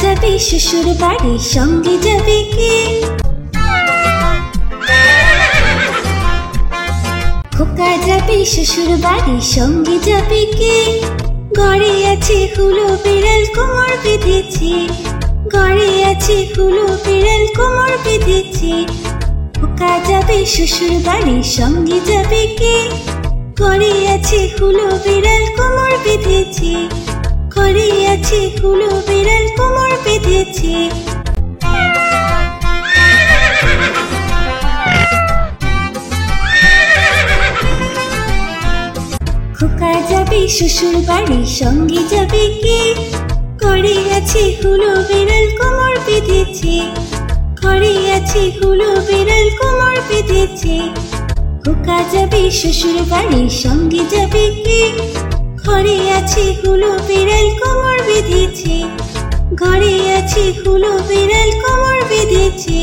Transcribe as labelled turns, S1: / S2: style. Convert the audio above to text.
S1: যাবে শ্বশুর বাড়ি, সঙ্গে যাবে কে? খোকা যাবে শ্বশুর বাড়ি, সঙ্গে যাবে কে? ঘরে আছে হুলো বিড়াল, কোমর বেঁধেছে। ঘরে আছে হুলো বিড়াল, কোমর বেঁধেছে। খোকা যাবে শ্বশুর বাড়ি, সঙ্গে যাবে কে? ঘরে আছে হুলো বিড়াল, কোমর বেঁধেছে। ঘরে আছে হুলো বিড়াল, কোমর বেঁধেছে। খোকা যাবে শ্বশুর বাড়ি, সঙ্গে যাবে কে? ঘরে আছে হুলো বিড়াল, কোমর বেঁধেছে। ঘরে আছে হুলো বিড়াল, কোমর বেঁধেছে। খোকা যাবে শ্বশুর বাড়ি, সঙ্গে যাবে কে? ঘরে আছে হুলো বিড়াল, কোমর বেঁধেছে। ঘরে আছে হুলো বিড়াল, কোমর বেঁধেছে।